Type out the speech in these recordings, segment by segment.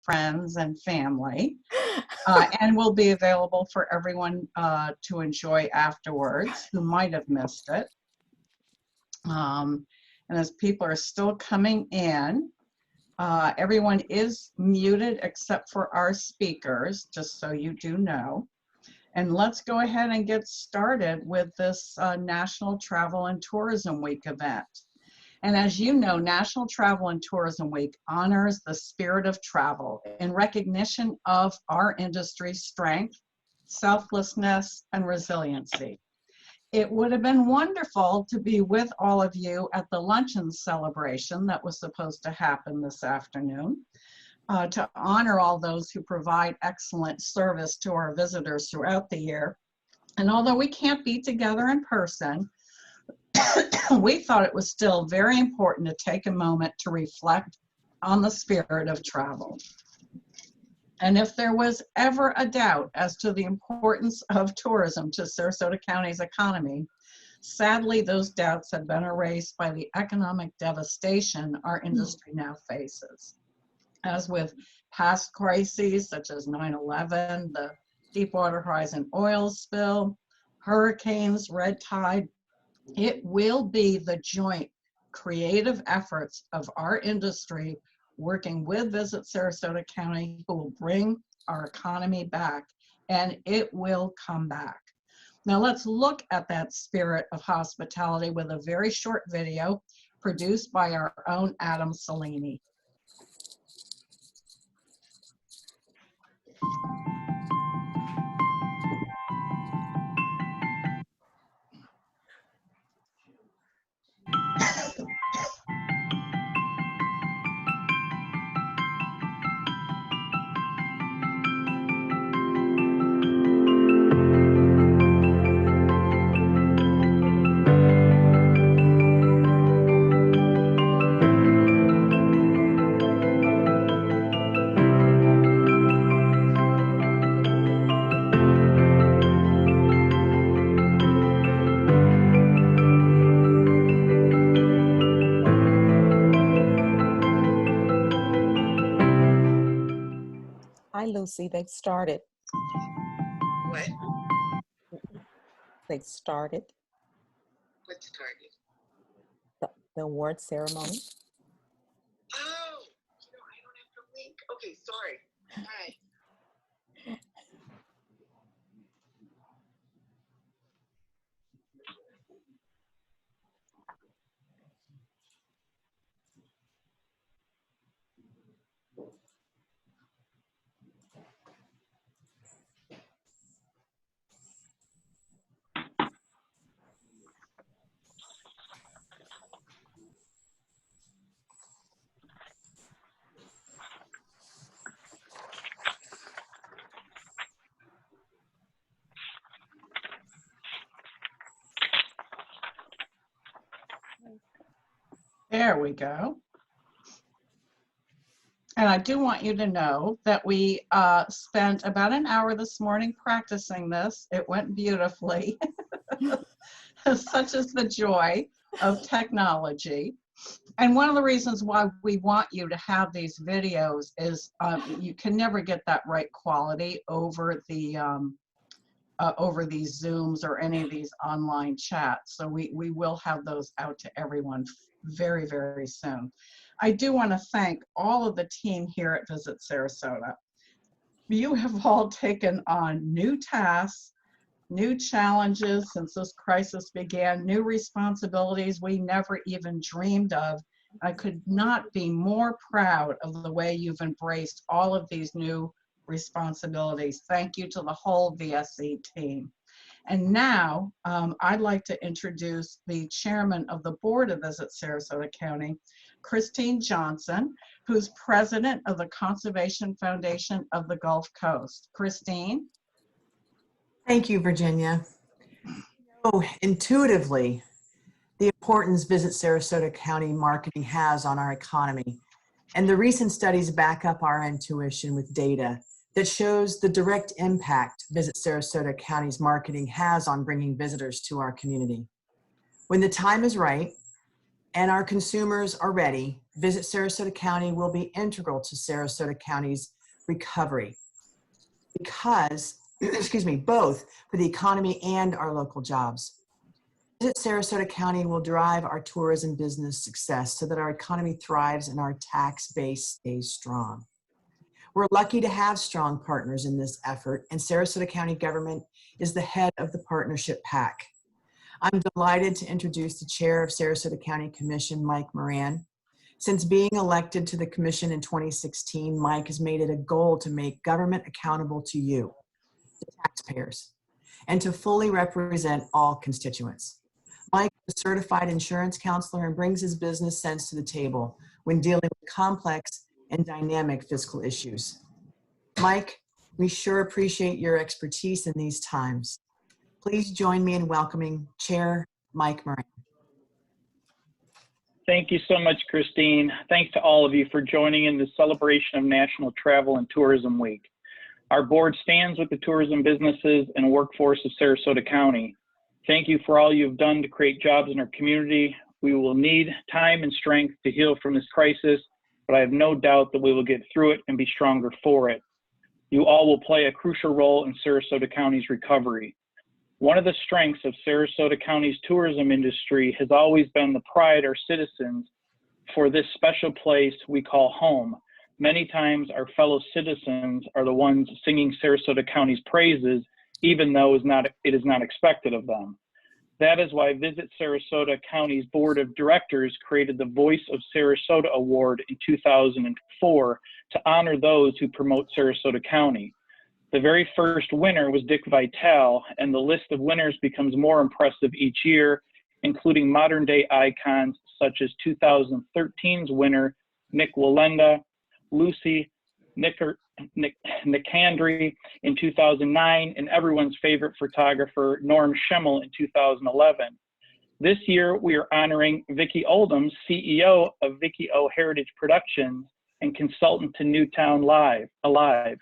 friends and family, and will be available for everyone to enjoy afterwards who might have missed it. And as people are still coming in, everyone is muted except for our speakers, just so you do know. And let's go ahead and get started with this National Travel and Tourism Week event. And as you know, National Travel and Tourism Week honors the spirit of travel in recognition of our industry's strength, selflessness, and resiliency. It would have been wonderful to be with all of you at the luncheon celebration that was supposed to happen this afternoon, to honor all those who provide excellent service to our visitors throughout the year. And although we can't be together in person, we thought it was still very important to take a moment to reflect on the spirit of travel. And if there was ever a doubt as to the importance of tourism to Sarasota County's economy, sadly, those doubts have been erased by the economic devastation our industry now faces. As with past crises such as 9/11, the Deepwater Horizon oil spill, hurricanes, red tide, it will be the joint creative efforts of our industry working with Visit Sarasota County who will bring our economy back, and it will come back. Now let's look at that spirit of hospitality with a very short video produced by our own Adam Salini. Hi, Lucy. They've started. What? They've started What started? the award ceremony. Oh, I don't have the link. Okay, sorry. All right. There we go. And I do want you to know that we spent about an hour this morning practicing this. It went beautifully. Such is the joy of technology. And one of the reasons why we want you to have these videos is you can never get that right quality over the over these Zooms or any of these online chats. So we will have those out to everyone very, very soon. I do want to thank all of the team here at Visit Sarasota. You have all taken on new tasks, new challenges since this crisis began, new responsibilities we never even dreamed of. I could not be more proud of the way you've embraced all of these new responsibilities. Thank you to the whole VSC team. And now I'd like to introduce the chairman of the board of Visit Sarasota County, Christine Johnson, who's president of the Conservation Foundation of the Gulf Coast. Christine? Thank you, Virginia. Intuitively, the importance Visit Sarasota County marketing has on our economy, and the recent studies back up our intuition with data that shows the direct impact Visit Sarasota County's marketing has on bringing visitors to our community. When the time is right and our consumers are ready, Visit Sarasota County will be integral to Sarasota County's recovery because, excuse me, both for the economy and our local jobs. Visit Sarasota County will drive our tourism business success so that our economy thrives and our tax base stays strong. We're lucky to have strong partners in this effort, and Sarasota County government is the head of the partnership pack. I'm delighted to introduce the chair of Sarasota County Commission, Mike Moran. Since being elected to the commission in 2016, Mike has made it a goal to make government accountable to you, the taxpayers, and to fully represent all constituents. Mike is a certified insurance counselor and brings his business sense to the table when dealing with complex and dynamic fiscal issues. Mike, we sure appreciate your expertise in these times. Please join me in welcoming Chair Mike Moran. Thank you so much, Christine. Thanks to all of you for joining in the celebration of National Travel and Tourism Week. Our board stands with the tourism businesses and workforce of Sarasota County. Thank you for all you've done to create jobs in our community. We will need time and strength to heal from this crisis, but I have no doubt that we will get through it and be stronger for it. You all will play a crucial role in Sarasota County's recovery. One of the strengths of Sarasota County's tourism industry has always been the pride our citizens for this special place we call home. Many times our fellow citizens are the ones singing Sarasota County's praises, even though it is not expected of them. That is why Visit Sarasota County's Board of Directors created the Voice of Sarasota Award in 2004 to honor those who promote Sarasota County. The very first winner was Dick Vitale, and the list of winners becomes more impressive each year, including modern day icons such as 2013's winner, Nick Wallenda, Lucy Nicandri in 2009, and everyone's favorite photographer, Norm Schemmel, in 2011. This year, we are honoring Vickie Oldham, CEO of Vickie O Heritage Productions and consultant to Newtown Alive.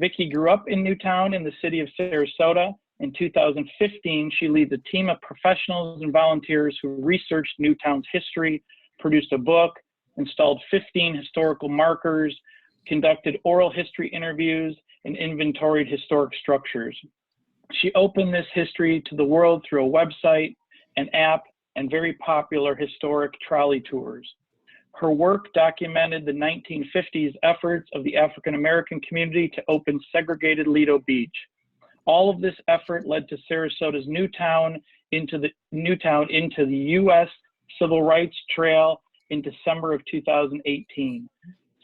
Vickie grew up in Newtown in the city of Sarasota. In 2015, she leads a team of professionals and volunteers who researched Newtown's history, produced a book, installed 15 historical markers, conducted oral history interviews, and inventoried historic structures. She opened this history to the world through a website, an app, and very popular historic trolley tours. Her work documented the 1950s efforts of the African American community to open segregated Lido Beach. All of this effort led to Sarasota's Newtown into the U.S. Civil Rights Trail in December of 2018.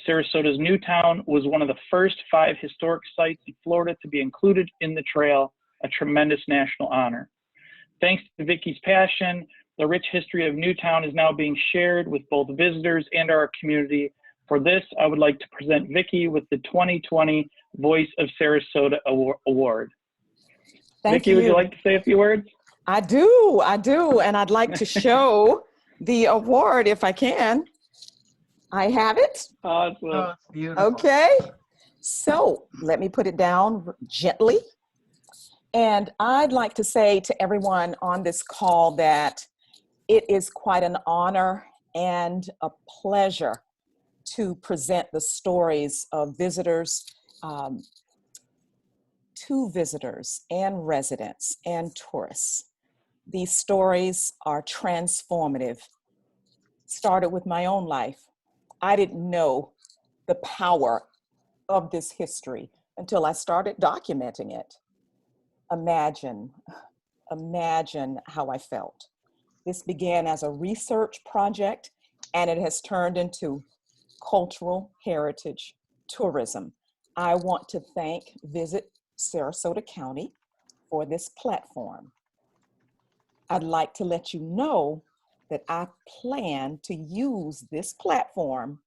Saratoga's Newtown was one of the first 5 historic sites in Florida to be included in the trail, a tremendous national honor. Thanks to Vickie's passion, the rich history of Newtown is now being shared with both visitors and our community. For this, I would like to present Vickie with the 2020 Voice of Sarasota Award. Thank Vickie, you. would you like to say a few words? I do, and I'd like to show the award if I can. I have it. Awesome. Oh, it's beautiful. Okay, so let me put it down gently. And I'd like to say to everyone on this call that it is quite an honor and a pleasure to present the stories of visitors, to visitors and residents and tourists. These stories are transformative. Started with my own life. I didn't know the power of this history until I started documenting it. Imagine how I felt. This began as a research project, and it has turned into cultural heritage tourism. I want to thank Visit Sarasota County for this platform. I'd like to let you know that I plan to use this platform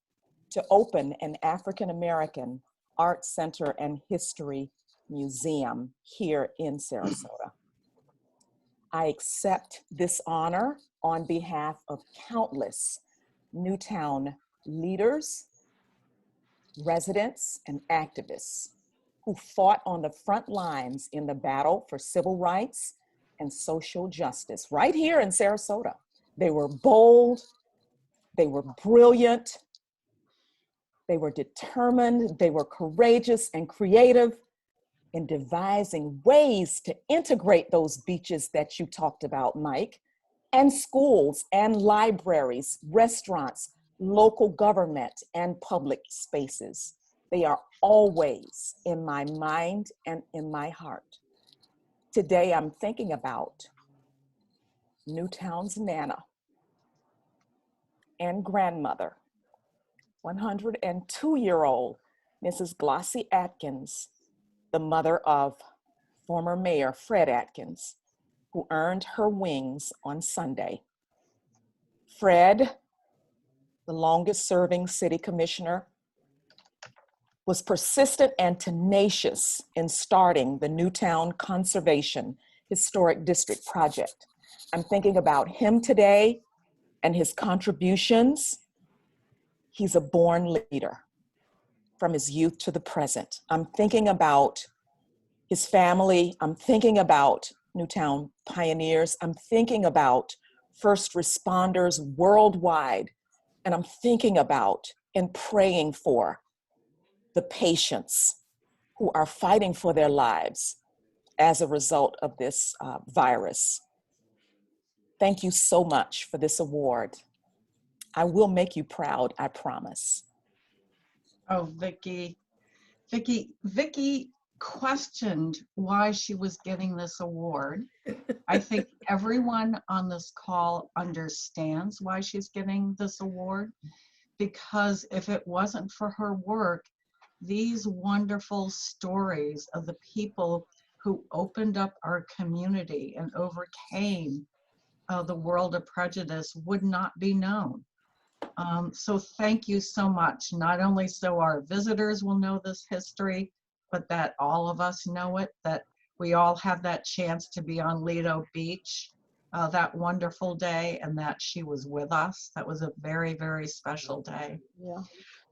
to open an African American Art Center and History Museum here in Sarasota. I accept this honor on behalf of countless Newtown leaders, residents, and activists who fought on the front lines in the battle for civil rights and social justice right here in Sarasota. They were bold, They were brilliant. They were determined. They were courageous and creative in devising ways to integrate those beaches that you talked about, Mike, and schools and libraries, restaurants, local government, and public spaces. They are always in my mind and in my heart. Today, I'm thinking about Newtown's Nana and grandmother, 102-year-old Mrs. Glossy Atkins, the mother of former Mayor Fred Atkins, who earned her wings on Sunday. Fred, the longest serving city commissioner, was persistent and tenacious in starting the Newtown Conservation Historic District project. I'm thinking about him today and his contributions. He's a born leader from his youth to the present. I'm thinking about his family. I'm thinking about Newtown pioneers. I'm thinking about first responders worldwide. And I'm thinking about and praying for the patients who are fighting for their lives as a result of this virus. Thank you so much for this award. I will make you proud, I promise. Oh, Vickie questioned why she was getting this award. I think everyone on this call understands why she's getting this award, because if it wasn't for her work, these wonderful stories of the people who opened up our community and overcame the world of prejudice would not be known. So thank you so much, not only so our visitors will know this history, but that all of us know it, that we all have that chance to be on Lido Beach that wonderful day, and that she was with us. That was a very, very special day. Yeah.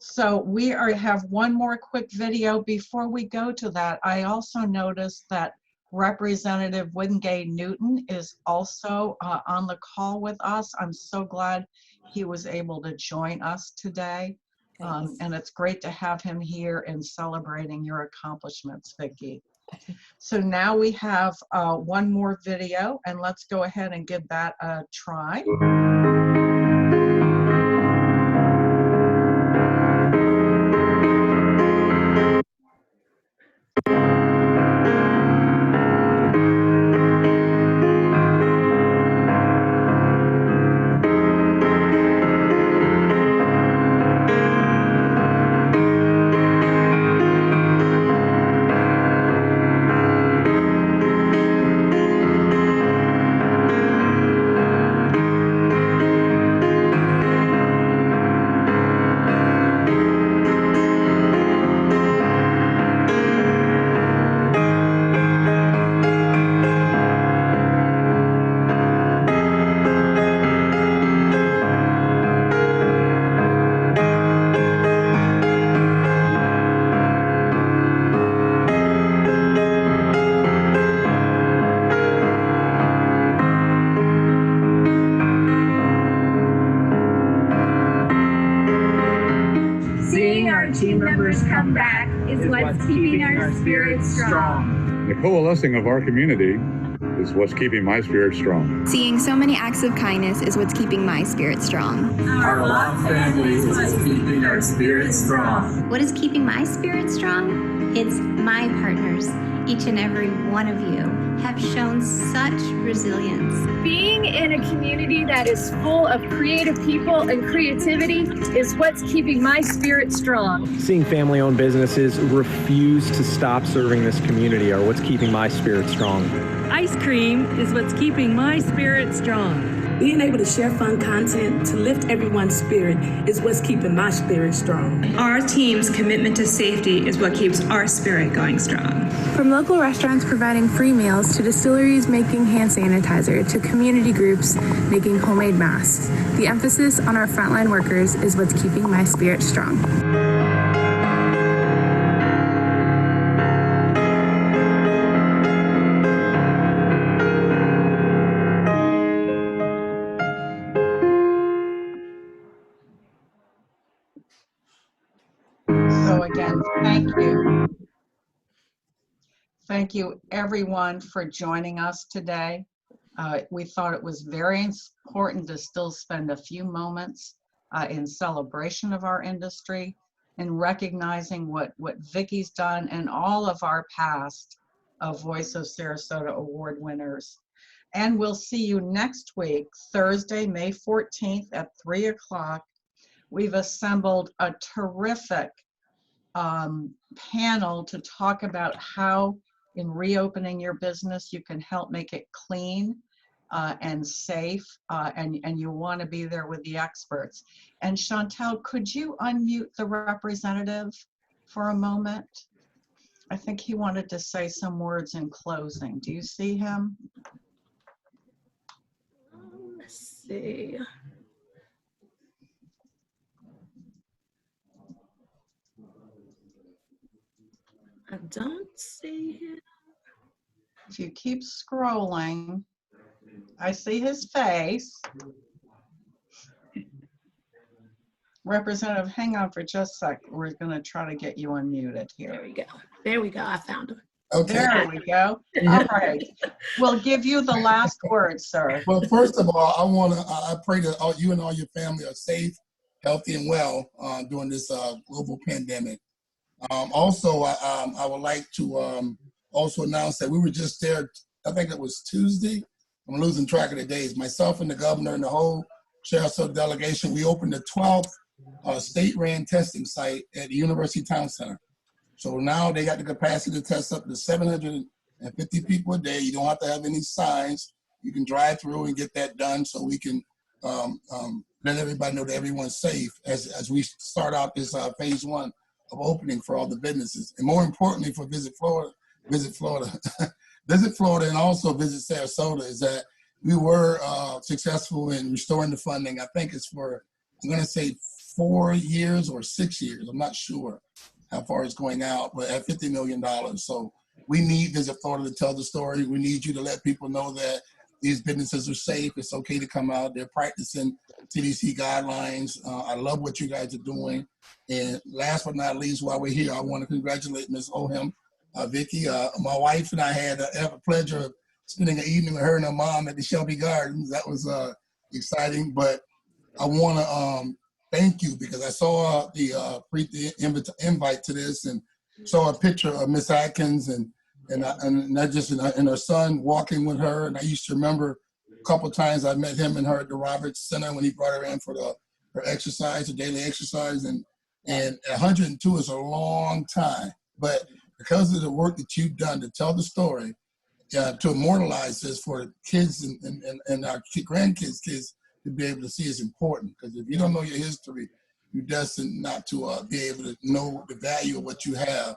So we have one more quick video. Before we go to that, I also noticed that Representative Wingate Newton is also on the call with us. I'm so glad he was able to join us today. And it's great to have him here and celebrating your accomplishments, Vickie. So now we have one more video, and let's go ahead and give that a try. team members come back is what's keeping our spirits strong. The coalescing of our community is what's keeping my spirit strong. Seeing so many acts of kindness is what's keeping my spirit strong. Our love family is what's keeping our spirit strong. What is keeping my spirit strong? It's my partners. Each and every one of you have shown such resilience. Being in a community that is full of creative people and creativity is what's keeping my spirit strong. Seeing family-owned businesses refuse to stop serving this community are what's keeping my spirit strong. Ice cream is what's keeping my spirit strong. Being able to share fun content to lift everyone's spirit is what's keeping my spirit strong. Our team's commitment to safety is what keeps our spirit going strong. From local restaurants providing free meals to distilleries making hand sanitizer to community groups making homemade masks, the emphasis on our frontline workers is what's keeping my spirit strong. Thank you, everyone, for joining us today. We thought it was very important to still spend a few moments in celebration of our industry and recognizing what Vickie's done and all of our past Voice of Sarasota award winners. And we'll see you next week, Thursday, May 14th at 3 o'clock. We've assembled a terrific panel to talk about how in reopening your business you can help make it clean and safe, and you want to be there with the experts. And Chantel, could you unmute the representative for a moment? I think he wanted to say some words in closing. Do you see him? Let's see. I don't see him. If you keep scrolling, I see his face. Representative, hang on for just a sec. We're going to try to get you unmuted here. There we go. There we go. I found him. Okay. There we go. All right. We'll give you the last word, sir. Well, first of all, I pray that you and all your family are safe, healthy, and well during this global pandemic. Also, I would like to also announce that we were just there, I think it was Tuesday. I'm losing track of the days. Myself and the governor and the whole Sarasota delegation, we opened the 12th state-ran testing site at the University Town Center. So now they got the capacity to test up to 750 people a day. You don't have to have any signs. You can drive through and get that done so we can let everybody know that everyone's safe as we start out this phase 1 of opening for all the businesses. And more importantly for Visit Florida, Visit Florida and also Visit Sarasota is that we were successful in restoring the funding. I think it's for, I'm gonna say 4 years or 6 years. I'm not sure how far it's going out, but at $50 million. So we need Visit Florida to tell the story. We need you to let people know that these businesses are safe. It's okay to come out. They're practicing CDC guidelines. I love what you guys are doing. And last but not least, while we're here, I want to congratulate Ms. Oldham, Vickie. My wife and I had the pleasure of spending an evening with her and her mom at the Shelby Gardens. That was exciting. But I want to thank you because I saw the invite to this and saw a picture of Miss Atkins and not just and her son walking with her. And I used to remember a couple of times I met him and her at the Roberts Center when he brought her in for her exercise, her daily exercise. And 102 is a long time. But because of the work that you've done to tell the story, to immortalize this for kids and our grandkids' kids to be able to see is important. Because if you don't know your history, you're destined not to be able to know the value of what you have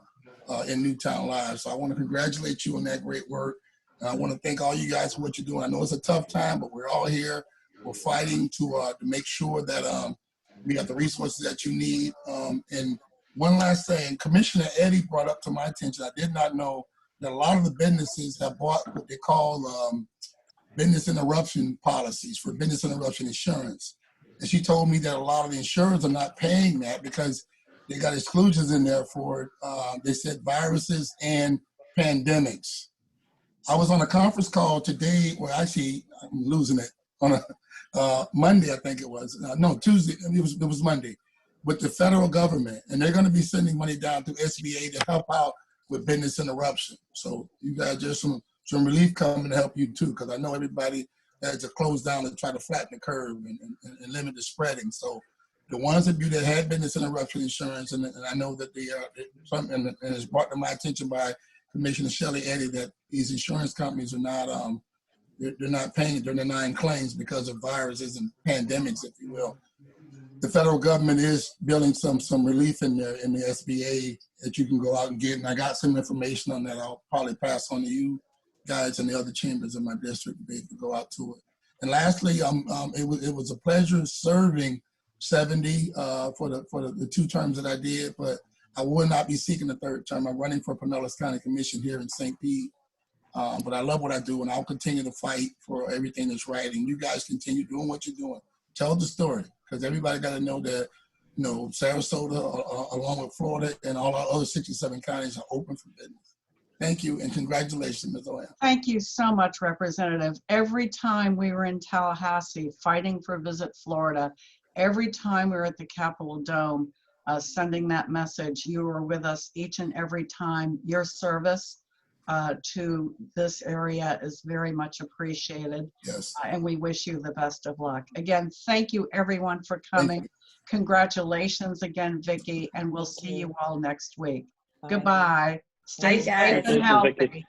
in Newtown Live. So I want to congratulate you on that great work. I want to thank all you guys for what you're doing. I know it's a tough time, but we're all here. We're fighting to make sure that we got the resources that you need. And one last thing, Commissioner Eddie brought up to my attention, I did not know that a lot of the businesses have bought what they call business interruption policies for business interruption insurance. And she told me that a lot of the insurers are not paying that because they got exclusions in there for, they said, viruses and pandemics. I was on a conference call today, well, actually, I'm losing it, on a Monday, I think it was. No, Tuesday, it was Monday, with the federal government. And they're going to be sending money down to SBA to help out with business interruption. So you guys, there's some relief coming to help you too, because I know everybody has to close down and try to flatten the curve and limit the spreading. So the ones of you that had business interruption insurance, and I know that and it's brought to my attention by Commissioner Shelley Eddy that these insurance companies are not, they're not paying, they're denying claims because of viruses and pandemics, if you will. The federal government is building some relief in there in the SBA that you can go out and get, and I got some information on that. I'll probably pass on to you guys in the other chambers in my district to be able to go out to it. And lastly, it was a pleasure serving 70 for the 2 terms that I did, but I will not be seeking a 3rd term. I'm running for Pinellas County Commission here in St. Pete. But I love what I do, and I'll continue to fight for everything that's right. And you guys continue doing what you're doing. Tell the story, because everybody got to know that Sarasota, along with Florida and all our other 67 counties, are open for business. Thank you and congratulations, Ms. Oya. Thank you so much, Representative. Every time we were in Tallahassee fighting for Visit Florida, every time we were at the Capitol Dome sending that message, you were with us each and every time. Your service to this area is very much appreciated. Yes. And we wish you the best of luck. Again, thank you everyone for coming. Congratulations again, Vickie, and we'll see you all next week. Bye. Goodbye. Stay Bye, safe guys. and healthy.